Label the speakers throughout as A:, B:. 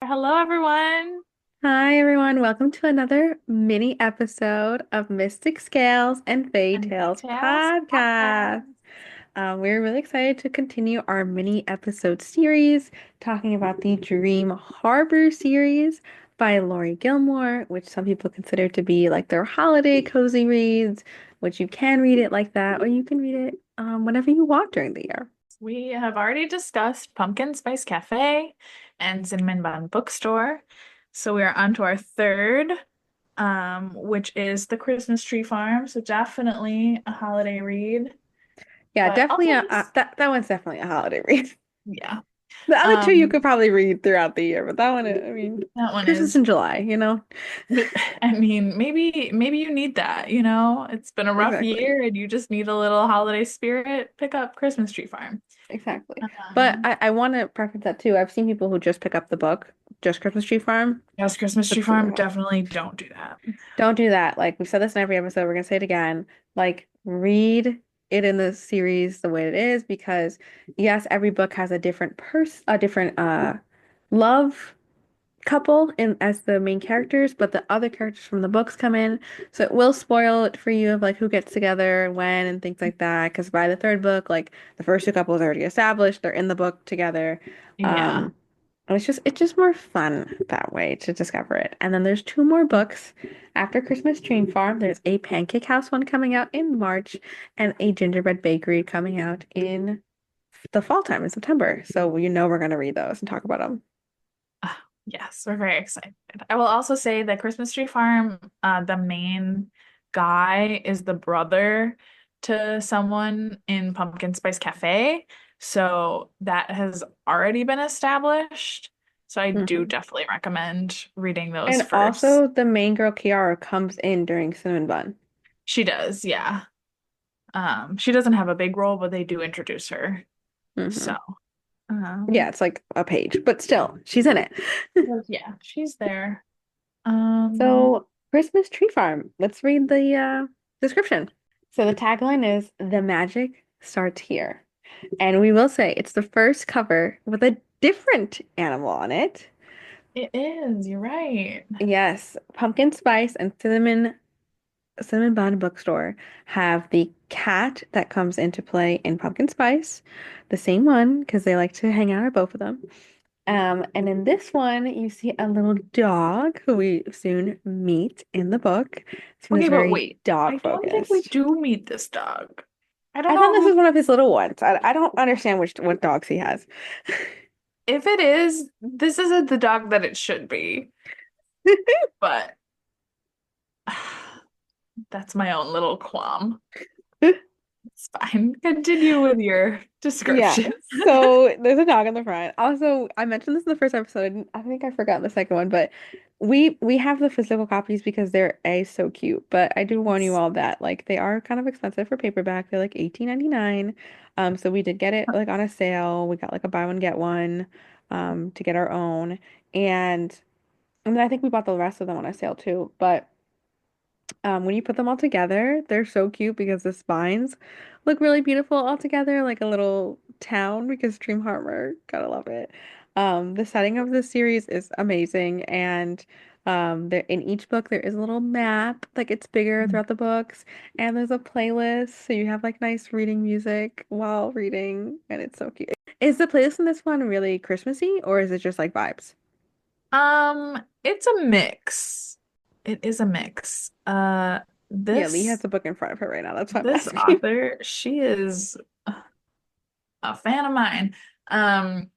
A: Hello, everyone.
B: Hi, everyone. Welcome to another mini episode of Mystic Scales and Fairy
A: And Fairy
B: Tales
A: Tales
B: podcast.
A: podcast.
B: We're really excited to continue our mini episode series talking about the Dream Harbor series by Laurie Gilmore, which some people consider to be like their holiday cozy reads, which you can read it like that, or you can read it whenever you want during the year.
A: We have already discussed Pumpkin Spice Cafe and Cinnamon Bun Bookstore. So we are on to our third, which is The Christmas Tree Farm. So definitely a holiday read,
B: Yeah,
A: but
B: definitely
A: also just,
B: that one's definitely a holiday read.
A: yeah.
B: The other two you
A: Um,
B: could probably read throughout the year, but that one, I mean,
A: that one
B: Christmas
A: is,
B: in July, you know?
A: I mean, maybe you need that, It's been a rough
B: Exactly.
A: year and you just need a little holiday spirit. Pick up Christmas Tree Farm.
B: Exactly. But
A: Um,
B: I want to preface that too. I've seen people who just pick up the book, just Christmas Tree Farm.
A: Yes, Christmas Tree
B: That's
A: Farm, definitely don't do that.
B: don't do that. Like we've said this in every episode, we're gonna say it again. Like read it in the series the way it is because yes, every book has a different love couple in as the main characters, but the other characters from the books come in. So it will spoil it for you of like who gets together and when and things like that. Because by the third book, like the first two couples are already established, they're in the book together.
A: Yeah.
B: Um, and it's just more fun that way to discover it. And then there's two more books after Christmas Dream Farm. There's a Pancake House one coming out in March and a Gingerbread Bakery coming out in the fall time in September. So you know we're gonna read those and talk about them.
A: Yes, we're very excited. I will also say that Christmas Tree Farm, the main guy is the brother to someone in Pumpkin Spice Cafe. So that has already been established. So I do
B: Mhm.
A: definitely recommend reading those
B: And
A: first.
B: also, the main girl, Kiara, comes in during Cinnamon Bun.
A: She does, yeah. She doesn't have a big role, but they do introduce her. So,
B: Hmm. Yeah,
A: um,
B: it's like a page, but still, she's in it.
A: well, yeah, she's there. Um,
B: So, Christmas Tree Farm. Let's read the description. So, the tagline is The magic starts here. And we will say it's the first cover with a different animal on it.
A: it is, you're right.
B: Yes, pumpkin spice and cinnamon bun bookstore have the cat that comes into play in Pumpkin Spice, the same one because they like to hang out at both of them. And in this one, you see a little dog who we soon meet in the book. This one is
A: Okay, but
B: very
A: wait.
B: dog
A: I don't think we
B: focused.
A: do meet this dog. I don't
B: I thought
A: know
B: this was
A: who.
B: one of his little ones. I don't understand what dogs he has.
A: If it is, this isn't the dog that it should be. But that's my own little qualm. It's fine. Continue with your
B: Yeah,
A: description.
B: so there's a dog in the front. Also, I mentioned this in the first episode. I think I forgot the second one, but we have the physical copies because they're A, so cute. But I do warn you all that like they are kind of expensive for paperback. They're like 18.99. So we did get it like on a sale. We got like a buy one get one to get our own. And then I think we bought the rest of them on a sale too. But when you put them all together, they're so cute because the spines look really beautiful all together, like a little town because Dream Harbor, gotta love it. The setting of this series is amazing, and there in each book there is a little map that gets bigger throughout the books, and there's a playlist, so you have like nice reading music while reading, and it's so cute. Is the playlist in this one really Christmassy, or is it just like vibes?
A: It's a mix. It is a mix.
B: Yeah, Lee has
A: This
B: the book in front of her right now. That's why I'm
A: this
B: asking.
A: author, she is a fan of mine. Um,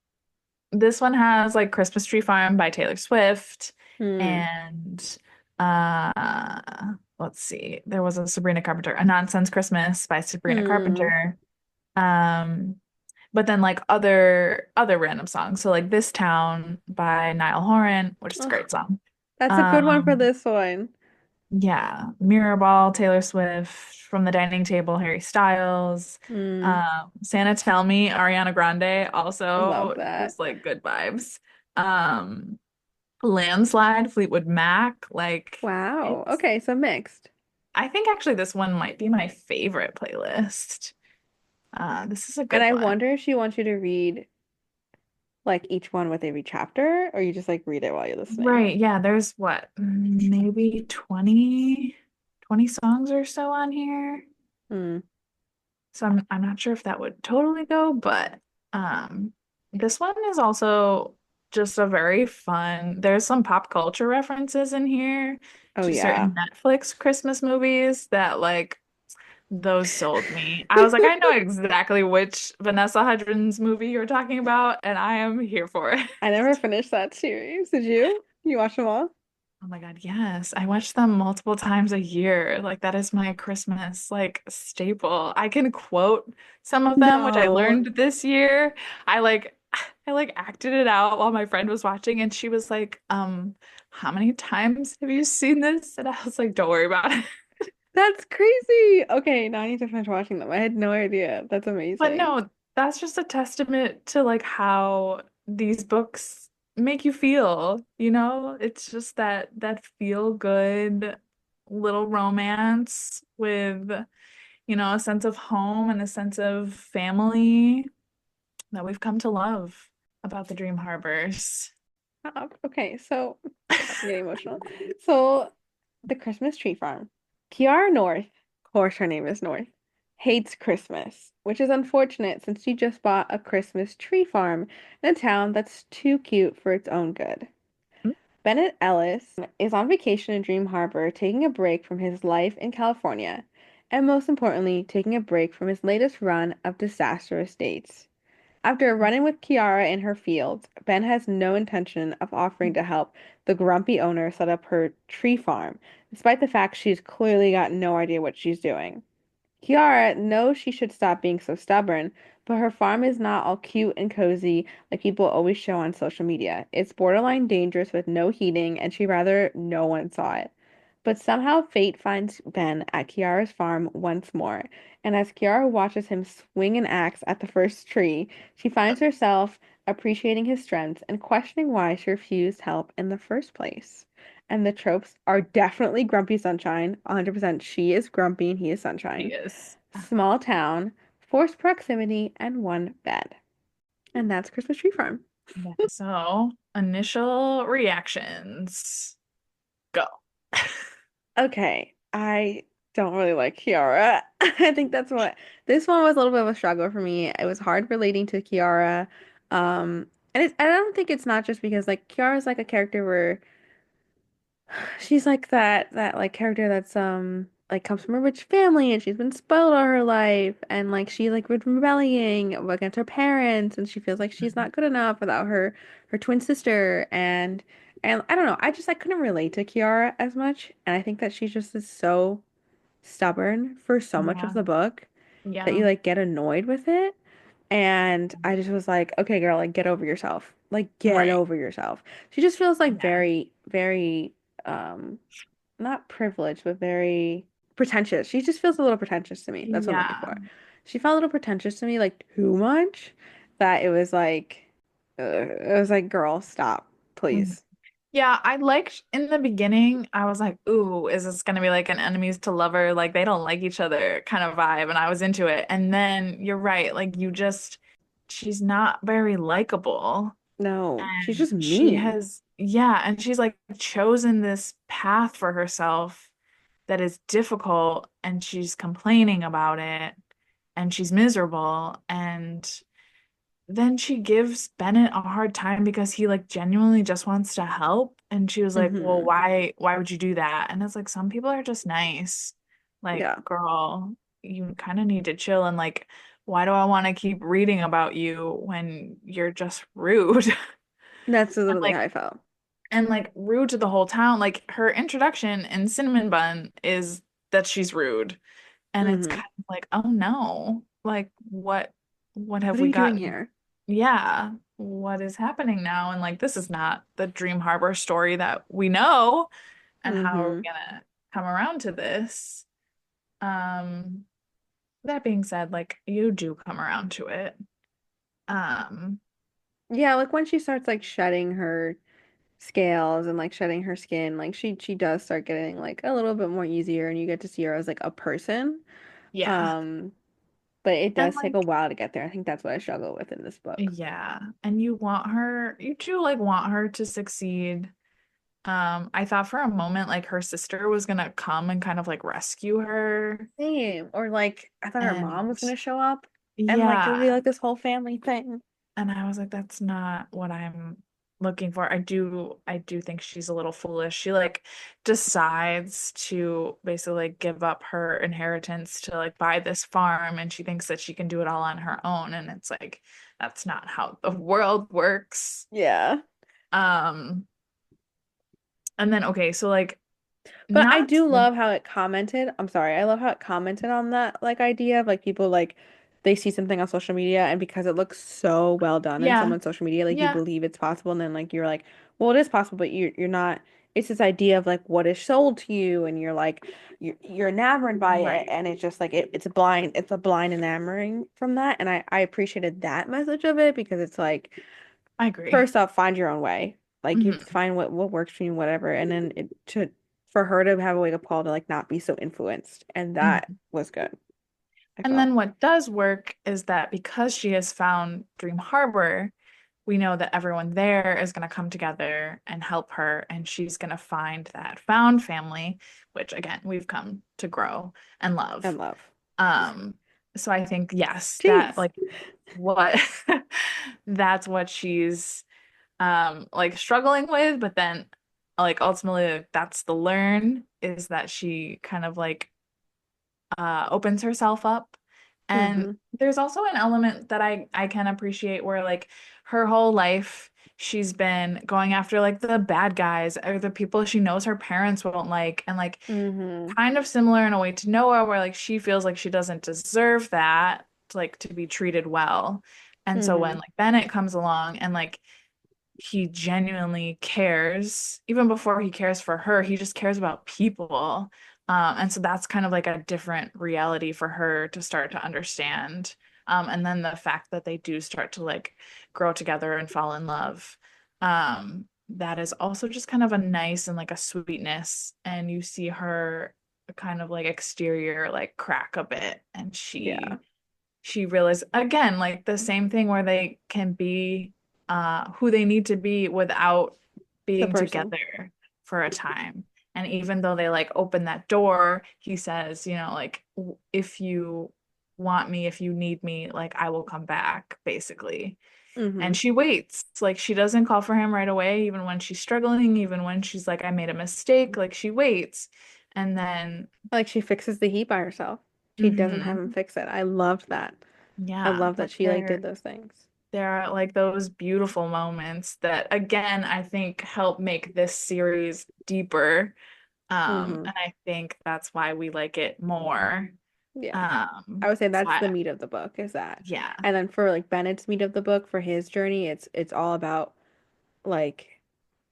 A: This one has like Christmas Tree Farm by Taylor Swift
B: Hmm.
A: and let's see. There was a Sabrina Carpenter, A Nonsense Christmas by Sabrina
B: Hmm.
A: Carpenter. Um but then like other random songs. So like This Town by Niall Horan, which is a great song.
B: That's a good one for
A: Um
B: this one.
A: yeah, Mirrorball, Taylor Swift, From the Dining Table, Harry Styles,
B: Hmm.
A: Santa Tell Me, Ariana Grande,
B: Love
A: also
B: that.
A: just like good vibes. Um, Landslide, Fleetwood Mac, like
B: Wow.
A: it's.
B: Okay, so mixed.
A: I think actually this one might be my favorite playlist. This is a
B: And
A: good
B: I
A: one.
B: wonder if she wants you to read like each one with every chapter, or you just like read it while you're listening?
A: Right, yeah, there's what, maybe 20 songs or so on here.
B: Hmm.
A: So I'm not sure if that would totally go, but um this one is also just a very fun. There's some pop culture references in here
B: Oh
A: to
B: yeah.
A: certain Netflix Christmas movies that like those sold me. I was like, I know exactly which Vanessa Hudgens movie you're talking about, and I am here for it.
B: I never finished that series. Did you? You watch them all?
A: Oh my God, yes. I watch them multiple times a year. Like that is my Christmas like staple. I can quote some of them, which I
B: No.
A: learned this year. I like I like acted it out while my friend was watching and she was like, how many times have you seen this? And I was like, don't worry about it.
B: That's crazy. Okay, now I need to finish watching them. I had no idea. That's
A: But
B: amazing.
A: no, that's just a testament to like how these books make you feel, you know? It's just that feel good little romance with, you know, a sense of home and a sense of family that we've come to love about the Dream Harbors.
B: Okay, so I'm getting emotional. So the Christmas tree farm. Kiara North, of course her name is North, hates Christmas, which is unfortunate since she just bought a Christmas tree farm in a town that's too cute for its own good. Bennett Ellis is on vacation in Dream Harbor, taking a break from his life in California, and most importantly, taking a break from his latest run of disastrous dates. After a run-in with Kiara in her fields, Ben has no intention of offering to help the grumpy owner set up her tree farm, despite the fact she's clearly got no idea what she's doing. Kiara knows she should stop being so stubborn, but her farm is not all cute and cozy like people always show on social media. It's borderline dangerous with no heating, and she'd rather no one saw it. But somehow fate finds Ben at Kiara's farm once more, and as Kiara watches him swing an axe at the first tree, she finds herself appreciating his strengths and questioning why she refused help in the first place. And the tropes are definitely Grumpy Sunshine. 100% she is grumpy and he is Sunshine.
A: Yes.
B: Small town, forced proximity, and one bed. And that's Christmas Tree Farm.
A: Yeah. So, initial reactions. Go.
B: Okay, I don't really like Kiara. I think that's what this one was a little bit of a struggle for me. It was hard relating to Kiara. And I don't think it's not just because like Kiara's like a character where she's like that like character that's like comes from a rich family and she's been spoiled all her life and like she like rebelling against her parents and she feels like she's not good enough without her twin sister and I don't know, I couldn't relate to Kiara as much and I think that she just is so stubborn for so much of
A: Yeah.
B: the book that
A: Yeah.
B: you like get annoyed with it. And I just was like, okay, girl, like get over yourself. Like get
A: Right.
B: over yourself. She just feels like
A: Yeah.
B: very um not privileged, but very pretentious. She just feels a little pretentious to me. That's what I'm looking
A: Yeah.
B: for. She felt a little pretentious to me, like too much, that it was like, girl, stop,
A: Mhm.
B: please.
A: Yeah, I liked in the beginning, I was like, ooh, is this gonna be like an enemies to lover, like they don't like each other kind of vibe, and I was into it. And then you're right, like she's not very likable.
B: No, she's
A: And
B: just mean.
A: yeah, and she's like chosen this path for herself that is difficult, and she's complaining about it, and she's miserable, and then she gives Bennett a hard time because he like genuinely just wants to help. And she was like, well,
B: Hmm.
A: why would you do that? And it's like some people are just nice. Like,
B: Yeah,
A: girl, you kind of need to chill and like, why do I want to keep reading about you when you're just rude?
B: that's
A: And
B: literally
A: like
B: how I felt.
A: rude to the whole town. Like her introduction in Cinnamon Bun is that she's rude. And it's
B: Hmm.
A: kind of like, oh no, like what
B: What
A: have
B: are
A: we
B: you doing
A: gotten?
B: here?
A: Yeah, what is happening now? And like this is not the Dream Harbor story that we know. And how are
B: Hmm.
A: we gonna come around to this? Um, that being said, like you do come around to it. Um,
B: Yeah, like when she starts like shedding her scales and like shedding her skin, like she does start getting like a little bit more easier and you get to see her as like a person.
A: yeah.
B: Um, but it
A: And
B: does take a
A: like,
B: while to get there. I think that's what I struggle with in this book.
A: yeah, and you do like want her to succeed. I thought for a moment like her sister was gonna come and kind of like rescue her.
B: Same. Or like I thought her
A: And
B: mom was gonna show up and like it'll be
A: yeah,
B: like this whole family thing.
A: and I was like, that's not what I'm looking for. I do think she's a little foolish. She like decides to basically like give up her inheritance to like buy this farm, and she thinks that she can do it all on her own. And it's like, that's not how the world works.
B: Yeah.
A: Um, and then okay, so like
B: But I
A: not
B: do love how it commented. I'm sorry, I love how it commented on that like idea of like people like they see something on social media and because it looks so well done in
A: yeah,
B: someone's social media, like you
A: yeah,
B: believe it's possible and then like you're like, well, it is possible, but you're not. It's this idea of like what is sold to you and you're like you're enamored by it
A: right.
B: and it's just like it's a blind enamoring from that and I appreciated that message of it because it's like
A: I agree.
B: first off, find your own way. Like you
A: Hmm.
B: find what works for you, whatever. And then it to for her to have a wake up call to like not be so influenced. And that
A: Hmm.
B: was good, I
A: And
B: felt.
A: then what does work is that because she has found Dream Harbor, we know that everyone there is going to come together and help her, and she's going to find that found family, which again, we've come to grow and love.
B: And love.
A: Um, so I think yes, that
B: Jeez.
A: like what that's what she's like struggling with, but then like ultimately like, that's the learn is that she kind of like opens herself up. And
B: Mm-hmm.
A: there's also an element that I can appreciate where like her whole life she's been going after like the bad guys or the people she knows her parents won't like, and like
B: Mm-hmm.
A: kind of similar in a way to Noah where like she feels like she doesn't deserve that, like to be treated well. And so when
B: Mm-hmm.
A: like Bennett comes along and like he genuinely cares. Even before he cares for her, he just cares about people. And so that's kind of like a different reality for her to start to understand. And then the fact that they do start to like grow together and fall in love. That is also just kind of a nice and like a sweetness. And you see her kind of like exterior like crack a bit, and
B: Yeah.
A: she realized again like the same thing where they can be who they need to be without
B: The
A: being
B: person.
A: together for a time. And even though they like open that door, he says, like if you want me, if you need me, like I will come back basically.
B: Mm-hmm.
A: And she waits, like she doesn't call for him right away even when she's struggling, even when she's like I made a mistake, like she waits. And then
B: Like she fixes the heat by herself. She doesn't have him
A: mhm,
B: fix it. I loved that. I
A: yeah,
B: love that
A: like
B: she like did those things.
A: there are like those beautiful moments that again I think help make this series deeper.
B: Mm-hmm.
A: And I think that's why we like it more.
B: Yeah. I would say
A: So
B: that's the meat of the book is that.
A: yeah,
B: And then for like Bennett's meat of the book for his journey, it's all about like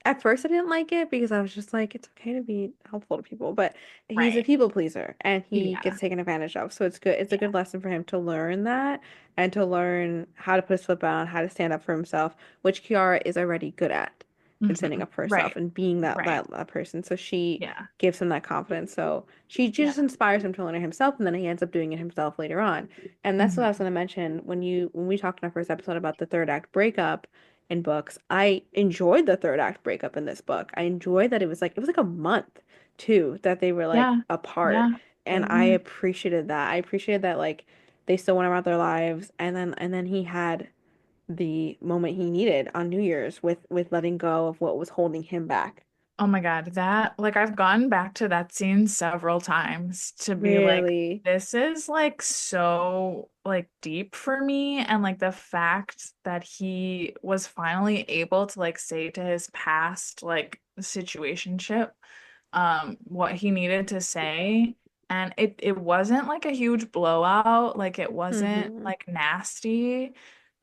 B: at first I didn't like it because I was just like it's okay to be helpful to people, but he's a
A: right.
B: people pleaser and he
A: Yeah,
B: gets taken advantage of. So it's good. It's a
A: yeah.
B: good lesson for him to learn that and to learn how to put his foot down, how to stand up for himself, which Kiara is already good at and standing
A: Hmm.
B: up for herself
A: Right,
B: and being
A: right.
B: that person. So she
A: Yeah,
B: gives him that confidence. So she just
A: yeah.
B: inspires him to learn it himself, and then he ends up doing it himself later on. And that's what I was
A: Hmm.
B: going to mention when we talked in our first episode about the third act breakup in books. I enjoyed the third act breakup in this book. I enjoyed that it was like a month too that they were like
A: Yeah,
B: apart.
A: yeah.
B: And
A: They
B: I
A: were.
B: appreciated that. I appreciated that like they still went about their lives and then he had the moment he needed on New Year's with letting go of what was holding him back.
A: Oh my God, that like I've gone back to that scene several times to be like,
B: Really.
A: this is like so like deep for me. And like the fact that he was finally able to like say to his past like situationship what he needed to say. And it wasn't like a huge blowout, like it wasn't
B: Mm-hmm.
A: like nasty.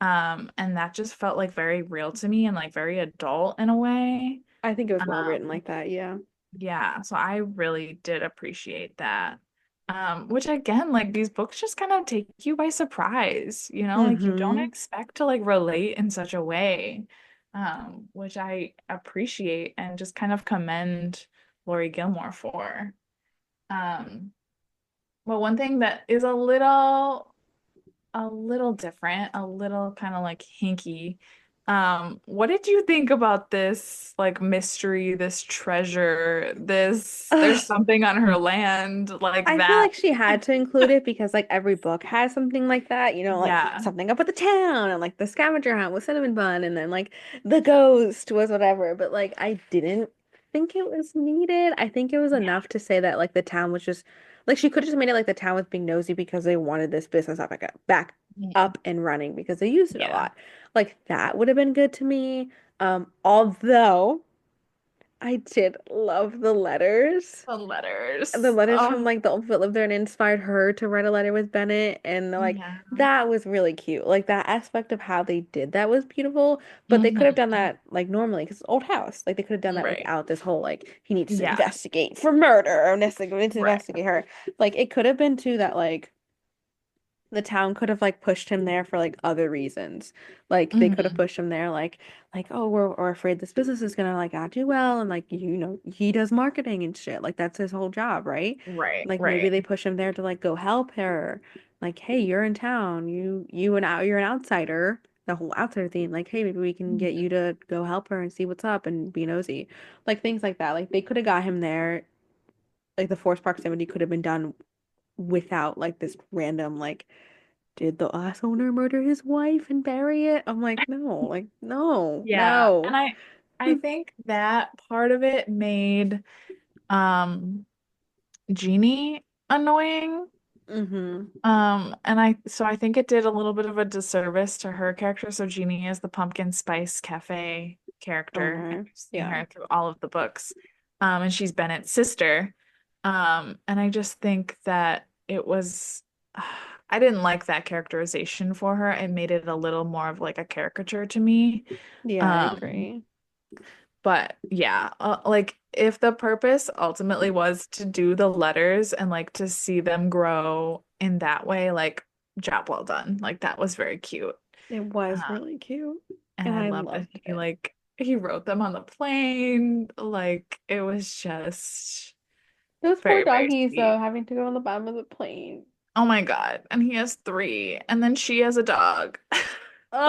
A: And that just felt like very real to me and like very adult in a way.
B: I think it was well written
A: Um,
B: like that, yeah.
A: yeah, so I really did appreciate that. Which again, like these books just kind of take you by surprise, like you don't
B: Mm-hmm.
A: expect to like relate in such a way, which I appreciate and just kind of commend Laurie Gilmore for. Um, but one thing that is a little a little different, a little kind of like hinky. What did you think about this like mystery, this treasure, this there's
B: Ugh.
A: something on her land like
B: I feel
A: that?
B: like she had to include it because like every book has something like that, like
A: Yeah.
B: something up with the town and like the scavenger hunt with cinnamon bun and then like the ghost was whatever. But like I didn't think it was needed. I think it was
A: Yeah.
B: enough to say that like the town was just like she could have just made it like the town was being nosy because they wanted this business back
A: Mm.
B: up and running because they used it a
A: Yeah.
B: lot. Like that would have been good to me. Although I did love
A: The
B: the
A: letters.
B: letters from
A: Oh,
B: like the old that lived there and inspired her to write a letter with Bennett and like
A: yeah.
B: that was really cute. Like that aspect of how they did that was beautiful, but they could have done
A: Hmm.
B: that like normally because old house. Like they could have done that
A: Right.
B: without this whole like he needs to
A: Yeah.
B: investigate for murder or needs to
A: Right.
B: investigate her. Like it could have been too that like the town could have like pushed him there for like other reasons. Like they could have
A: Hmm.
B: pushed him there like oh we're afraid this business is gonna like not do well and like he does marketing and shit. Like that's his whole job, right?
A: Right.
B: Like maybe
A: Right.
B: they push him there to like go help her. Like hey, you're in town. You're an outsider. The whole outsider theme. Like hey, maybe we can get
A: Mhm.
B: you to go help her and see what's up and be nosy. Like things like that. Like they could have got him there. Like the forced proximity could have been done without like this random like did the last owner murder his wife and bury it? I'm like, no, like, no,
A: Yeah. And
B: no.
A: I think that part of it made um Jeannie annoying.
B: Mm-hmm.
A: And I think it did a little bit of a disservice to her character. So Jeannie is the Pumpkin Spice Cafe character, and
B: Owner.
A: we've seen
B: Yeah.
A: her through all of the books. And she's Bennett's sister. And I just think that it was, I didn't like that characterization for her. It made it a little more of like a caricature to me.
B: Yeah, I
A: Um,
B: agree.
A: but yeah, like if the purpose ultimately was to do the letters and like to see them grow in that way, like job well done. Like that was very cute.
B: It was
A: Um,
B: really cute.
A: and
B: And
A: I
B: I
A: loved that
B: loved
A: he
B: it.
A: like he wrote them on the plane. Like it was just
B: Those poor
A: very, very
B: doggies,
A: sweet.
B: though, having to go on the bottom of the plane.
A: Oh my God. And he has three. And then she has a dog.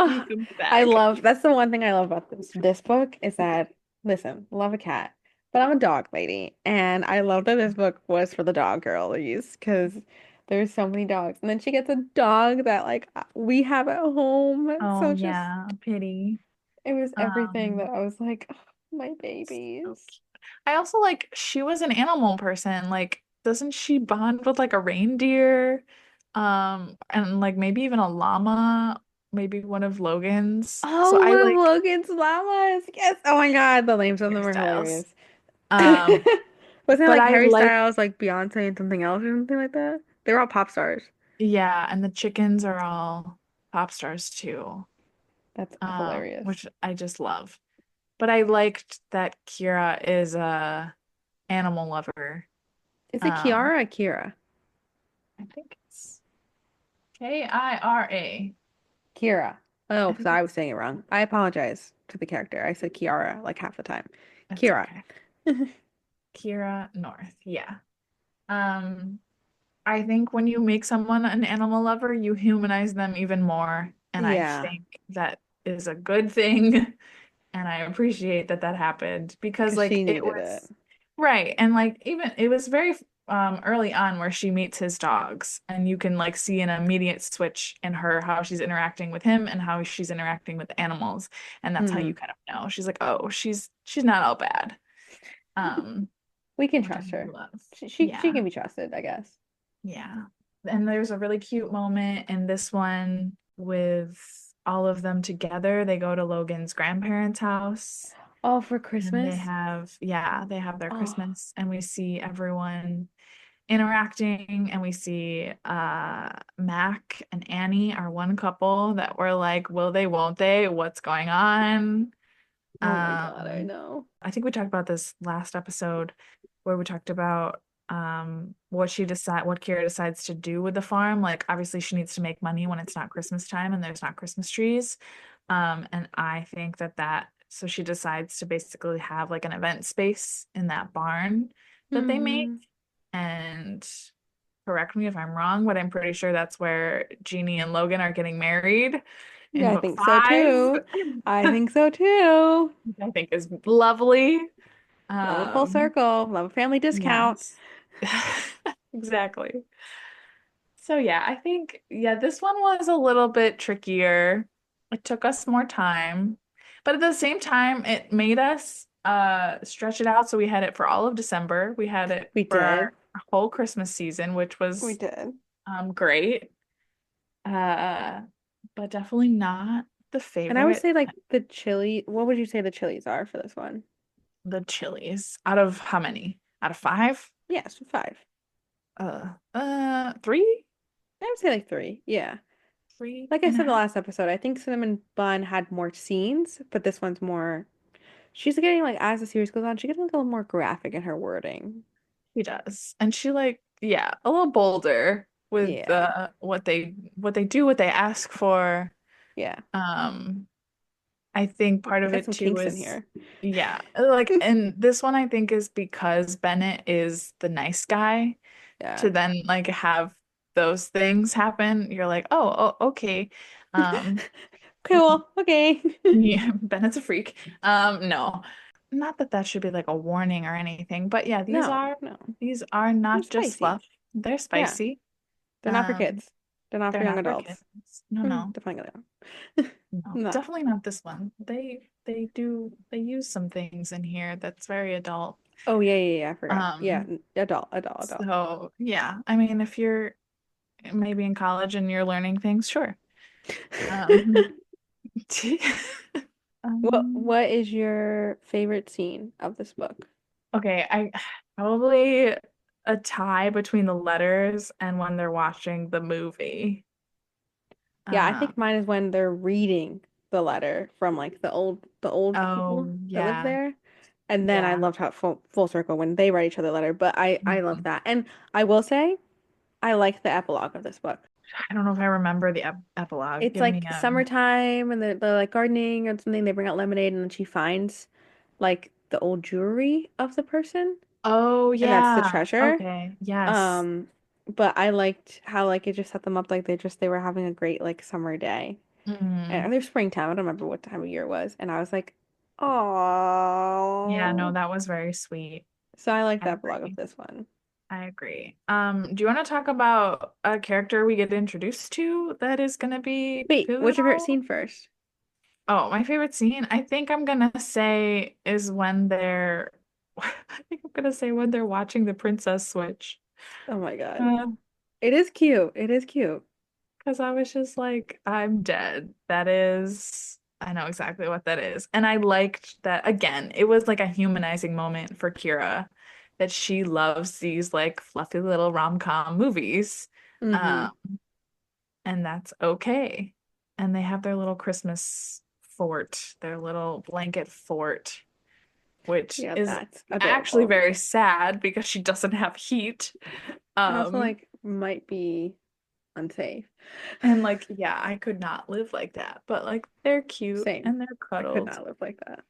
A: He
B: Oh,
A: comes back.
B: that's the one thing I love about this book is that, listen, love a cat, but I'm a dog lady, and I love that this book was for the dog girlies because there's so many dogs, and then she gets a dog that like we have at home,
A: Oh
B: so just
A: yeah, pity.
B: it was everything that
A: Um,
B: I was like, oh, my
A: so
B: babies.
A: cute. I also like she was an animal person. Like, doesn't she bond with like a reindeer? And like maybe even a llama, maybe one of Logan's. So
B: Oh,
A: I
B: one of
A: like
B: Logan's llamas. Yes. Oh my God, the names of them are
A: hairstyles.
B: hilarious.
A: Um,
B: Wasn't it
A: but
B: like
A: I
B: Harry
A: like
B: Styles, like Beyonce and something else or something like that? They were all pop stars.
A: yeah, and the chickens are all pop stars too.
B: That's hilarious.
A: Which I just love. But I liked that Kira is a animal lover.
B: Is it
A: Um,
B: Kiara or Kira?
A: I think it's Kira.
B: Kira.
A: I
B: Oh, so
A: think
B: I was
A: it's
B: saying it wrong. I apologize to the character. I said Kiara like half the time.
A: It's
B: Kira.
A: okay. Kira North. Yeah. Um, I think when you make someone an animal lover, you humanize them even more. And I
B: Yeah,
A: think that is a good thing. And I appreciate that that happened because
B: because she
A: like it
B: needed it.
A: was right. And like even it was very early on where she meets his dogs and you can like see an immediate switch in her how she's interacting with him and how she's interacting with animals. And that's how
B: Hmm.
A: you kind of know. She's like, "Oh, she's not all bad." Um,
B: We can
A: which I
B: trust her.
A: love.
B: She
A: Yeah.
B: can be trusted, I guess.
A: Yeah. And there's a really cute moment in this one with all of them together. They go to Logan's grandparents' house
B: Oh, for
A: and
B: Christmas?
A: they have their
B: Oh,
A: Christmas and we see everyone interacting and we see Mac and Annie are one couple that were like, will they, won't they? What's going on?
B: oh my God, I
A: Um,
B: know.
A: I think we talked about this last episode where we talked about what Kira decides to do with the farm. Like obviously she needs to make money when it's not Christmas time and there's not Christmas trees. And I think so she decides to basically have like an event space in that barn that they make.
B: Hmm.
A: And correct me if I'm wrong, but I'm pretty sure that's where Jeannie and Logan are getting married
B: Yeah,
A: in
B: I
A: book
B: think so
A: five.
B: too. I think so too.
A: I think is lovely.
B: Love a full
A: Um,
B: circle. Love a family discount.
A: yes. Exactly. So yeah, I think yeah, this one was a little bit trickier. It took us more time, but at the same time, it made us stretch it out. So we had it for all of December. We had it
B: We
A: for
B: did.
A: our whole Christmas season, which
B: We
A: was
B: did.
A: great. Uh, but definitely not the
B: And I would
A: favorite.
B: say like the chili, what would you say the chilies are for this one?
A: The chilies. Out of how many? Out of five?
B: Yes, 5.
A: Three?
B: I would say like 3. Yeah.
A: Three
B: Like I
A: and a
B: said the
A: half?
B: last episode, I think Cinnamon Bun had more scenes, but this one's more, she's getting like as the series goes on, she's getting like a little more graphic in her wording.
A: She does. And she like, yeah, a little bolder with
B: Yeah.
A: what they do, what they ask for.
B: Yeah.
A: Um, I think part
B: We
A: of
B: got
A: it
B: some
A: too
B: kinks in
A: is
B: here.
A: yeah, like and this one I think is because Bennett is the nice guy
B: Yeah.
A: to then like have those things happen. You're like, oh, okay. Um,
B: Cool. Okay.
A: yeah, Bennett's a freak. No. Not that that should be like a warning or anything, but yeah, these
B: No,
A: are
B: no.
A: these are
B: They're
A: not just
B: spicy.
A: fluff. They're
B: Yeah.
A: spicy.
B: They're not for
A: Um,
B: kids. They're not
A: they're
B: for young
A: not for
B: adults.
A: kids. No, no,
B: Definitely not.
A: no.
B: No.
A: Definitely not this one. They use some things in here that's very adult.
B: Oh yeah, yeah, yeah. I forgot. Yeah,
A: Um,
B: adult, adult, adult.
A: so yeah, I mean if you're maybe in college and you're learning things, sure. Um,
B: What
A: um
B: what is your favorite scene of this book?
A: okay, I probably a tie between the letters and when they're watching the movie.
B: Yeah, I
A: Um,
B: think mine is when they're reading the letter from like the old people
A: oh
B: that live
A: yeah,
B: there. And then I
A: yeah.
B: loved how full circle when they write each other a letter. But I love
A: Mhm.
B: that. And I will say I like the epilogue of this book.
A: I don't know if I remember the epilogue.
B: It's
A: Give me
B: like summertime and they're like gardening or something. They bring out lemonade and then she finds like the old jewelry of the person,
A: oh
B: and that's the
A: yeah.
B: treasure.
A: Okay. Yes.
B: Um, but I liked how like it just set them up like they were having a great like summer day.
A: Mm.
B: And there's springtime. I don't remember what time of year it was. And I was like,
A: Yeah, no,
B: oh.
A: that was very sweet.
B: So I like
A: I
B: the epilogue of
A: agree.
B: this one.
A: I agree. Do you want to talk about a character we get introduced to that is going to be
B: Wait, what's your favorite
A: pivotal?
B: scene first?
A: Oh, my favorite scene, I think I'm gonna say is when they're I think I'm gonna say when they're watching the princess switch.
B: Oh my God.
A: Uh,
B: It is cute. It is cute.
A: because I was just like, I'm dead. That is, I know exactly what that is. And I liked that again, it was like a humanizing moment for Kira that she loves these like fluffy little rom-com movies.
B: Mm-hmm.
A: Um, and that's okay. And they have their little Christmas fort, their little blanket fort, which
B: Yeah,
A: is
B: that's
A: actually
B: adorable.
A: very sad because she doesn't have heat.
B: And also
A: Um,
B: like might be unsafe.
A: and like, yeah, I could not live like that, but like they're cute
B: Same.
A: and they're
B: I could
A: cuddled.
B: not live like that.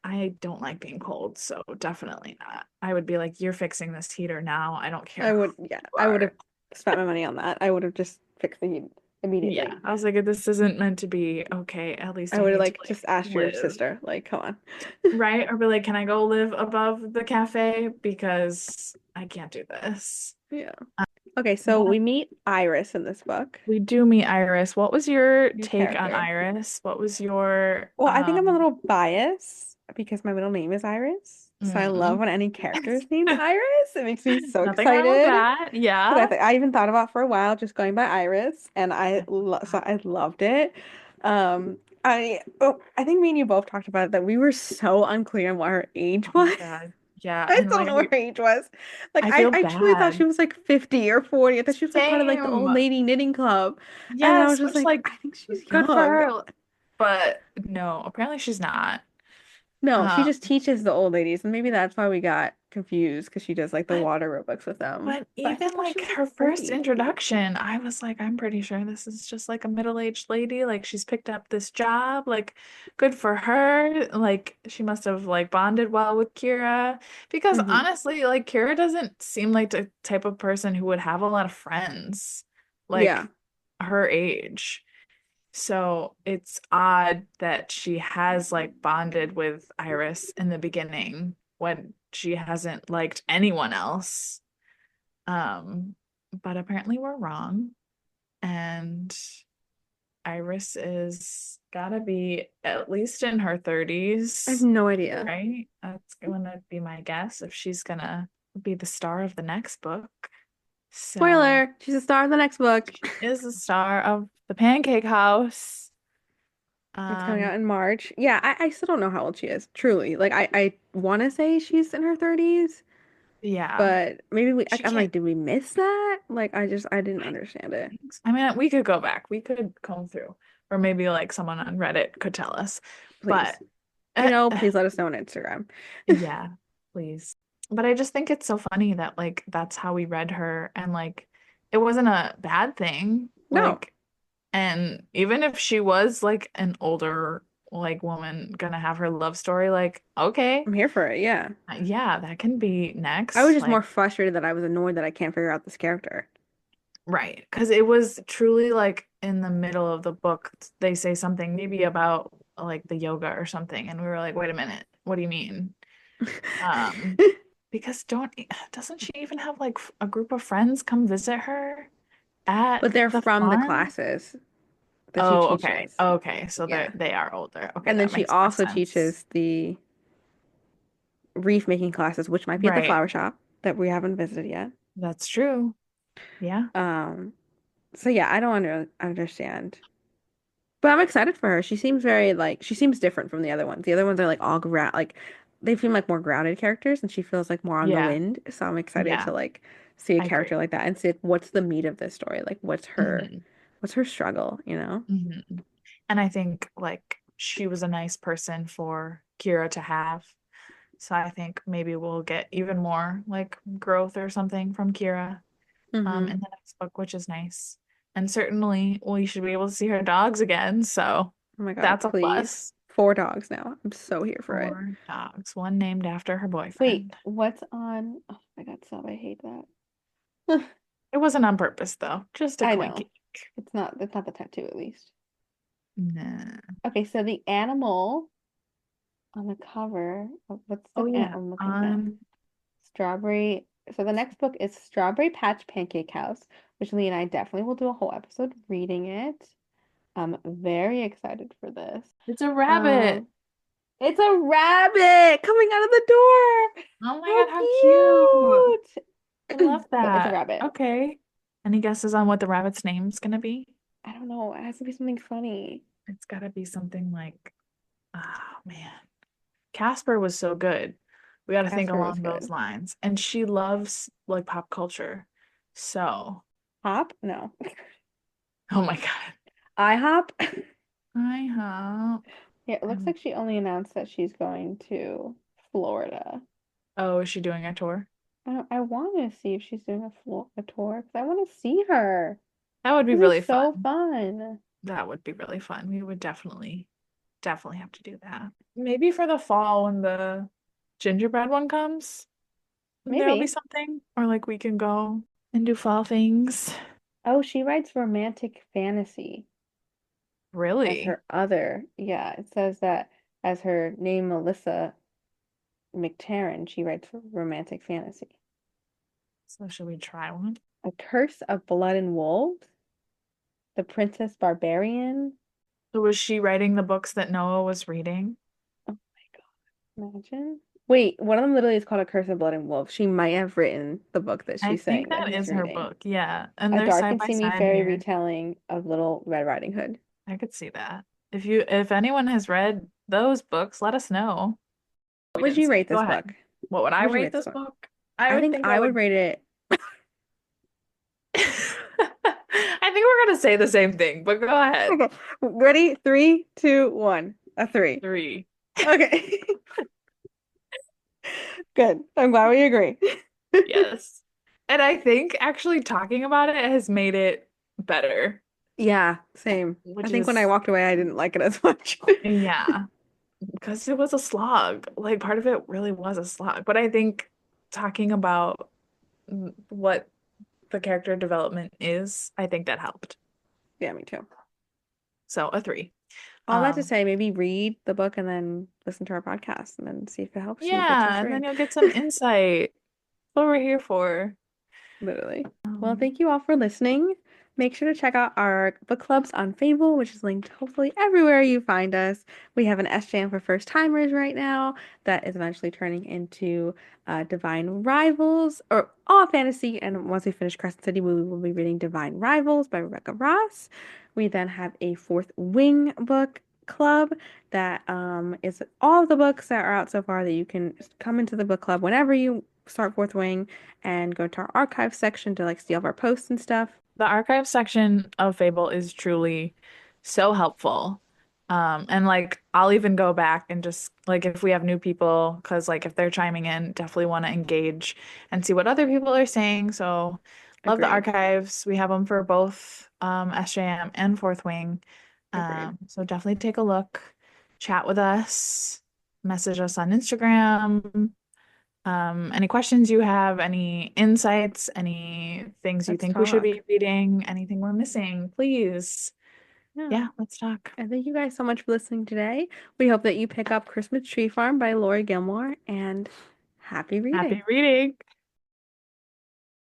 A: I don't like being cold, so definitely not. I would be like, you're fixing this heater now. I don't care
B: I would,
A: who
B: yeah,
A: you
B: I would
A: are.
B: have spent my money on that. I would have just fixed the heat
A: Yeah,
B: immediately.
A: I was like, if this isn't meant to be okay, at least
B: I
A: I
B: would have
A: need to
B: like
A: like
B: just asked your
A: live.
B: sister, like, come on.
A: Right? Or be like, can I go live above the cafe? Because I can't do this.
B: Yeah. Okay, so
A: But
B: we meet Iris in this book,
A: we do meet Iris. What was your
B: your
A: take on
B: character.
A: Iris? What was your
B: Well, I think I'm a little biased because my middle name is Iris. So I love
A: mm.
B: when any character is named Iris. It makes me so
A: Nothing wrong with
B: excited.
A: that.
B: Because
A: Yeah.
B: I even thought about for a while just going by Iris, and
A: I love
B: so
A: that.
B: I loved it. Um, I think me and you both talked about it that we were so unclear on what her age
A: Oh my
B: was.
A: God. Yeah.
B: I
A: And
B: still don't
A: like
B: know what her age was. Like
A: I feel
B: I truly thought she
A: bad.
B: was like 50 or 40. I thought she was like part of like the
A: Same.
B: old lady knitting club. And I was
A: Yes,
B: just
A: which
B: like,
A: like
B: I think she's
A: good for
B: young.
A: her. But no, apparently she's not.
B: No, she
A: Um,
B: just teaches the old ladies, and maybe that's why we got confused because she does like the
A: But
B: water aerobics with them.
A: But
B: But I
A: even
B: still thought she
A: like
B: was like
A: her first
B: 30.
A: introduction, I was like, I'm pretty sure this is just like a middle-aged lady. Like she's picked up this job. Like good for her. Like she must have like bonded well with Kira. Because
B: Hmm.
A: honestly, like Kira doesn't seem like the type of person who would have a lot of friends
B: Yeah.
A: like her age. So it's odd that she has like bonded with Iris in the beginning when she hasn't liked anyone else. Um, but apparently we're wrong. And Iris is gotta be at least in her
B: I have
A: 30s,
B: no idea.
A: right? That's gonna be my guess if she's gonna be the star of the next book. So
B: Spoiler, she's a star of the next book.
A: she is the star of the Pancake House.
B: It's coming
A: Um,
B: out in March. Yeah, I still don't know how old she is, truly. Like I want to say she's in her 30s,
A: yeah.
B: but maybe
A: She
B: I'm
A: can't
B: like, did we miss that? Like I didn't understand it.
A: I mean, we could go back. We could comb through, or maybe like someone on Reddit could tell us. But
B: Please. If you
A: uh,
B: know, please let us know on Instagram.
A: yeah, please. But I just think it's so funny that like that's how we read her and like it wasn't a bad thing.
B: No,
A: Like, and even if she was like an older like woman gonna have her love story, like, okay,
B: I'm here for it. Yeah.
A: yeah, that can be
B: I was
A: next.
B: just more
A: Like,
B: frustrated that I was annoyed that I can't figure out this character.
A: right. Because it was truly like in the middle of the book, they say something maybe about like the yoga or something, and we were like, wait a minute, what do you mean? Um, because doesn't she even have like a group of friends come visit her at
B: But they're
A: the
B: from the
A: farm?
B: classes that she
A: Oh, okay.
B: teaches.
A: Okay. So
B: Yeah.
A: they are older. Okay,
B: And then
A: that
B: she
A: makes more
B: also
A: sense.
B: teaches the reef making classes, which might be at the
A: Right.
B: flower shop that we haven't visited yet.
A: That's true. Yeah.
B: Um, so yeah, I don't understand. But I'm excited for her. She seems very like she seems different from the other ones. The other ones are like all like they feel like more grounded characters and she feels like more on the
A: Yeah.
B: wind. So I'm excited
A: Yeah.
B: to like see a
A: I
B: character
A: agree.
B: like that and see what's the meat of this story. Like
A: Hmm.
B: what's her struggle, you know?
A: Hmm. And I think like she was a nice person for Kira to have. So I think maybe we'll get even more like growth or something from Kira
B: Hmm.
A: in the next book, which is nice. And certainly we should be able to see her dogs again. So
B: Oh my God,
A: that's a
B: please.
A: plus.
B: 4 dogs now. I'm so here for it.
A: 4 dogs, one named after her
B: Wait,
A: boyfriend.
B: what's on? Oh my God, Sub, I hate that.
A: It wasn't on purpose though, just a
B: I
A: quickie.
B: know. It's not the tattoo at least.
A: Nah.
B: Okay, so the animal on the cover, what's
A: Oh
B: the
A: yeah.
B: I'm looking at now.
A: On
B: Strawberry. So the next book is Strawberry Patch Pancake House, which Lee and I definitely will do a whole episode reading it. I'm very excited for this.
A: It's a rabbit.
B: Um, it's a rabbit coming out of the door.
A: Oh my
B: How
A: God, how cute. I
B: cute!
A: love
B: But it's a
A: that.
B: rabbit.
A: Okay. Any guesses on what the rabbit's name's gonna be?
B: I don't know. It has to be something funny.
A: It's gotta be something like, oh man. Casper was so good. We got to think
B: Casper was
A: along those
B: good.
A: lines. And she loves like pop culture. So,
B: Hop? No.
A: oh my God.
B: IHOP?
A: I hope.
B: Yeah, it looks like she only announced that she's going to Florida.
A: Oh, is she doing a tour?
B: I want to see if she's doing a tour because I want to see her.
A: That would be
B: This
A: really
B: is so
A: fun.
B: fun.
A: That would be really fun. We would definitely have to do that. Maybe for the fall when the gingerbread one comes, there'll be
B: Maybe.
A: something. Or like we can go and do fall things.
B: Oh, she writes romantic fantasy as
A: Really?
B: her other. Yeah, it says that as her name Melissa McTarran, she writes romantic fantasy.
A: So should we try one?
B: A Curse of Blood and Wolves, The Princess Barbarian.
A: So was she writing the books that Noah was reading?
B: Oh my God, imagine. Wait, one of them literally is called A Curse of Blood and Wolves. She might have written the book that
A: I
B: she's
A: think
B: saying that
A: that
B: he's
A: is her
B: reading.
A: book. Yeah. And
B: A
A: they're
B: dark
A: side
B: and
A: by
B: seamy
A: side
B: fairy
A: here.
B: retelling of Little Red Riding Hood.
A: I could see that. If anyone has read those books, let us know.
B: What
A: We
B: would
A: didn't
B: you
A: say.
B: rate
A: Go
B: this
A: ahead.
B: book?
A: What would
B: What
A: I
B: would you
A: rate
B: rate this
A: this
B: book?
A: book? I
B: I
A: would
B: think
A: think I
B: I would
A: would
B: rate it.
A: I think we're gonna say the same thing, but go ahead.
B: Okay, ready? Three, two, one. A 3.
A: 3.
B: Okay. Good. I'm glad we agree.
A: Yes. And I think actually talking about it has made it better,
B: Yeah, same. I
A: which
B: think when I
A: is,
B: walked away, I didn't like it as much.
A: yeah, because it was a slog. Like part of it really was a slog. But I think talking about what the character development is, I think that helped.
B: Yeah, me too.
A: So a three.
B: All that to
A: Um,
B: say, maybe read the book and then listen to our podcast and then see if it helps you get to a
A: yeah, and then
B: three.
A: you'll get some insight. What we're here for.
B: Literally. Well,
A: Um,
B: thank you all for listening. Make sure to check out our book clubs on Fable, which is linked hopefully everywhere you find us. We have an SJM for first timers right now that is eventually turning into Divine Rivals or all fantasy. And once we finish Crescent City, we will be reading Divine Rivals by Rebecca Ross. We then have a Fourth Wing book club that is all of the books that are out so far that you can come into the book club whenever you start Fourth Wing and go to our archive section to like see all of our posts and stuff.
A: the archive section of Fable is truly so helpful. And like I'll even go back and just like if we have new people, because like if they're chiming in, definitely want to engage and see what other people are saying. So love the
B: Agreed.
A: archives. We have them for both SJM and Fourth Wing.
B: Agreed.
A: So definitely take a look, chat with us, message us on Instagram. Any questions you have, any insights, any things you
B: Let's
A: think we should
B: talk.
A: be reading, anything we're missing, please.
B: Yeah.
A: Yeah, let's talk.
B: And thank you guys so much for listening today. We hope that you pick up Christmas Tree Farm by Laurie Gilmore and happy reading.
A: Happy reading.